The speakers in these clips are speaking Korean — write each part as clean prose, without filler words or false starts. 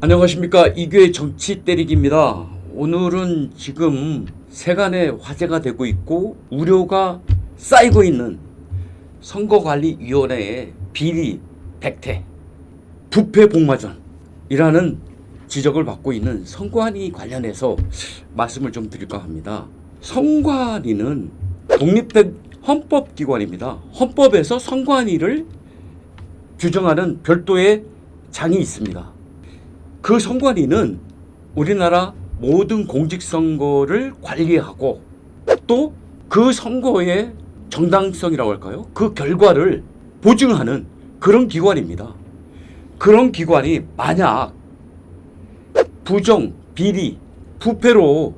안녕하십니까, 이교의 정치 때리기입니다. 오늘은 지금 세간의 화제가 되고 있고 우려가 쌓이고 있는 선거관리위원회의 비리, 백태, 부패 복마전이라는 지적을 받고 있는 선관위 관련해서 말씀을 좀 드릴까 합니다. 선관위는 독립된 헌법기관입니다. 헌법에서 선관위를 규정하는 별도의 장이 있습니다. 그 선관위는 우리나라 모든 공직선거를 관리하고 또 그 선거의 정당성이라고 할까요? 그 결과를 보증하는 그런 기관입니다. 그런 기관이 만약 부정, 비리, 부패로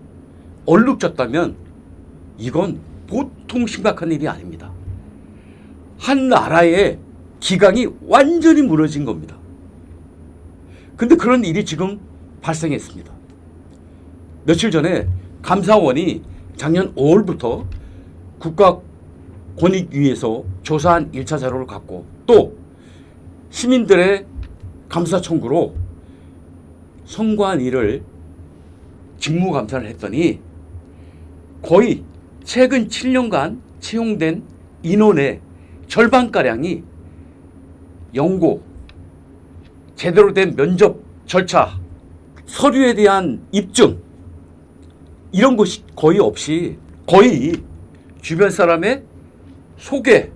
얼룩졌다면 이건 보통 심각한 일이 아닙니다. 한 나라의 기강이 완전히 무너진 겁니다. 근데 그런 일이 지금 발생했습니다. 며칠 전에 감사원이 작년 5월부터 국가권익위에서 조사한 1차 자료를 갖고 또 시민들의 감사 청구로 선관위를 직무감사를 했더니 거의 최근 7년간 채용된 인원의 절반가량이 연고, 제대로 된 면접 절차, 서류에 대한 입증 이런 것이 거의 없이 거의 주변 사람의 소개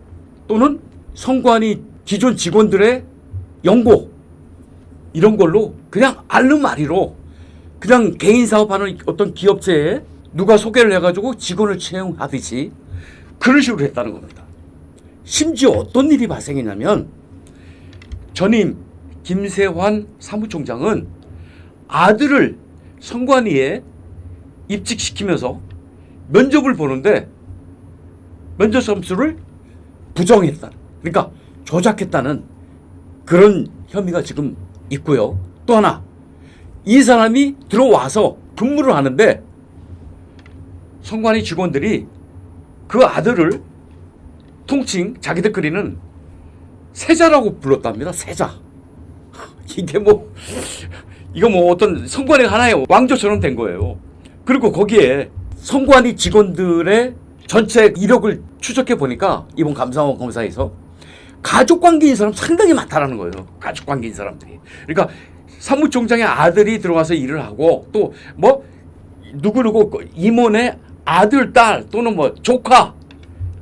또는 선관위 기존 직원들의 연고 이런 걸로 그냥 알름아리로 그냥 개인 사업하는 어떤 기업체에 누가 소개를 해가지고 직원을 채용하듯이 그런 식으로 했다는 겁니다. 심지어 어떤 일이 발생했냐면 전임 김세환 사무총장은 아들을 선관위에 입직시키면서 면접을 보는데 면접 점수를 부정했다. 그러니까 조작했다는 그런 혐의가 지금 있고요. 또 하나, 이 사람이 들어와서 근무를 하는데 선관위 직원들이 그 아들을 통칭 자기들끼리는 세자라고 불렀답니다. 세자. 이거 뭐 어떤 선관위 하나의 왕조처럼 된 거예요. 그리고 거기에 선관위 직원들의 전체 이력을 추적해 보니까 이번 감사원 검사에서 가족관계인 사람 상당히 많다라는 거예요. 가족관계인 사람들이. 그러니까 사무총장의 아들이 들어와서 일을 하고 또 뭐 누구누구 이모네 아들, 딸 또는 뭐 조카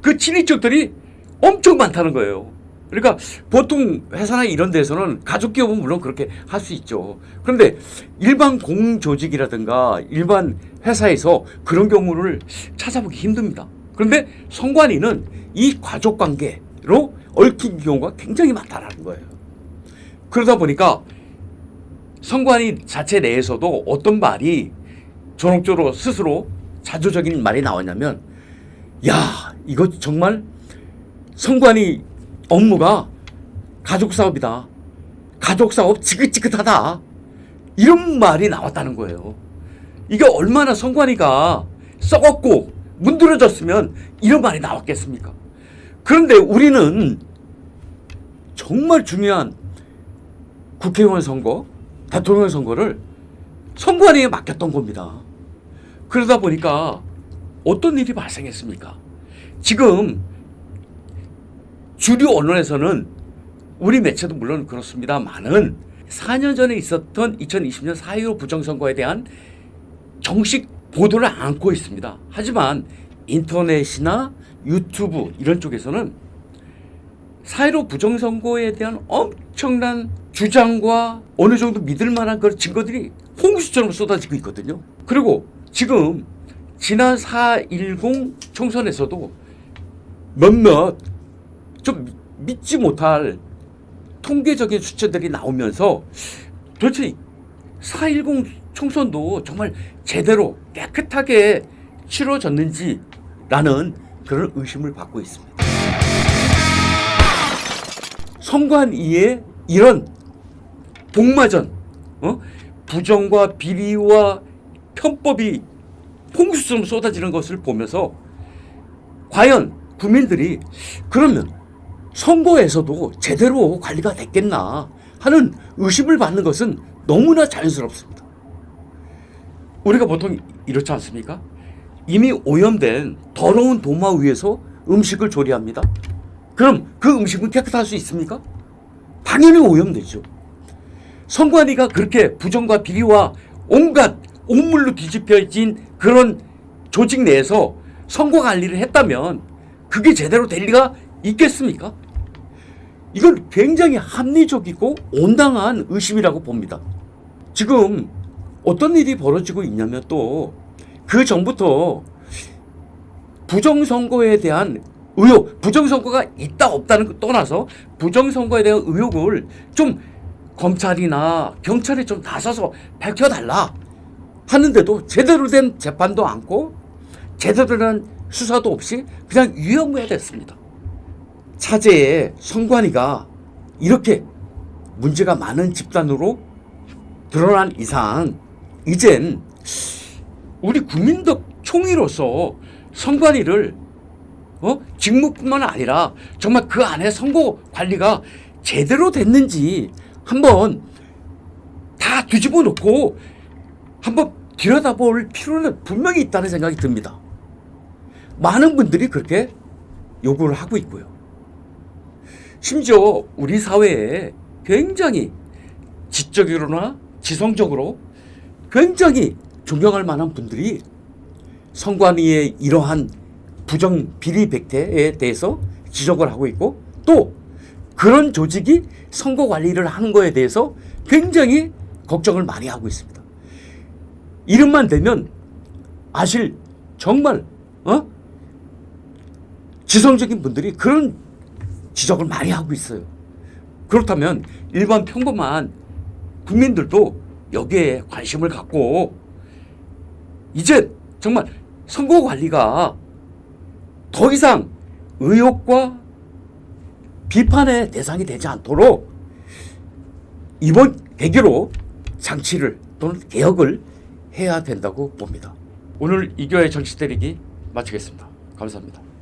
그 친인척들이 엄청 많다는 거예요. 그러니까 보통 회사나 이런 데서는 가족기업은 물론 그렇게 할 수 있죠. 그런데 일반 공조직이라든가 일반 회사에서 그런 경우를 찾아보기 힘듭니다. 그런데 선관위는 이 가족관계로 얽힌 경우가 굉장히 많다는 거예요. 그러다 보니까 선관위 자체 내에서도 어떤 말이 전형적으로 스스로 자조적인 말이 나왔냐면 야, 이거 정말 선관위 업무가 가족사업이다. 가족사업 지긋지긋하다. 이런 말이 나왔다는 거예요. 이게 얼마나 선관위가 썩었고 문드러졌으면 이런 말이 나왔겠습니까? 그런데 우리는 정말 중요한 국회의원 선거, 대통령 선거를 선관위에 맡겼던 겁니다. 그러다 보니까 어떤 일이 발생했습니까? 지금 주류 언론에서는 우리 매체도 물론 그렇습니다만은 4년 전에 있었던 2020년 4.15 부정선거에 대한 정식 보도를 안고 있습니다. 하지만 인터넷이나 유튜브 이런 쪽에서는 4.15 부정선거에 대한 엄청난 주장과 어느 정도 믿을 만한 그런 증거들이 홍수처럼 쏟아지고 있거든요. 그리고 지금 지난 4.10 총선에서도 몇몇 좀 믿지 못할 통계적인 수치들이 나오면서 도대체 4.10 총선도 정말 제대로 깨끗하게 치러졌는지라는 그런 의심을 받고 있습니다. 선관위의 이런 복마전, 부정과 비리와 편법이 홍수처럼 쏟아지는 것을 보면서 과연 국민들이 그러면 선거에서도 제대로 관리가 됐겠나 하는 의심을 받는 것은 너무나 자연스럽습니다. 우리가 보통 이렇지 않습니까? 이미 오염된 더러운 도마 위에서 음식을 조리합니다. 그럼 그 음식은 깨끗할 수 있습니까? 당연히 오염되죠. 선관위가 그렇게 부정과 비리와 온갖 옥물로 뒤집혀진 그런 조직 내에서 선거 관리를 했다면 그게 제대로 될 리가 있겠습니까? 이건 굉장히 합리적이고 온당한 의심이라고 봅니다. 지금 어떤 일이 벌어지고 있냐면 또 그 전부터 부정선거에 대한 의혹, 부정선거가 있다 없다는 거 떠나서 부정선거에 대한 의혹을 좀 검찰이나 경찰이 좀 나서서 밝혀달라 하는데도 제대로 된 재판도 않고 제대로 된 수사도 없이 그냥 유야무야됐습니다. 차제에 선관위가 이렇게 문제가 많은 집단으로 드러난 이상 이젠 우리 국민적 총의로서 선관위를 직무뿐만 아니라 정말 그 안에 선거 관리가 제대로 됐는지 한번 다 뒤집어 놓고 한번 들여다볼 필요는 분명히 있다는 생각이 듭니다. 많은 분들이 그렇게 요구를 하고 있고요. 심지어 우리 사회에 굉장히 지적으로나 지성적으로 굉장히 존경할 만한 분들이 선관위의 이러한 부정 비리 백태에 대해서 지적을 하고 있고 또 그런 조직이 선거 관리를 하는 거에 대해서 굉장히 걱정을 많이 하고 있습니다. 이름만 대면 아실 정말 지성적인 분들이 그런 지적을 많이 하고 있어요. 그렇다면 일반 평범한 국민들도 여기에 관심을 갖고 이제 정말 선거 관리가 더 이상 의혹과 비판의 대상이 되지 않도록 이번 계기로 장치를 또는 개혁을 해야 된다고 봅니다. 오늘 이교의 정치 때리기 마치겠습니다. 감사합니다.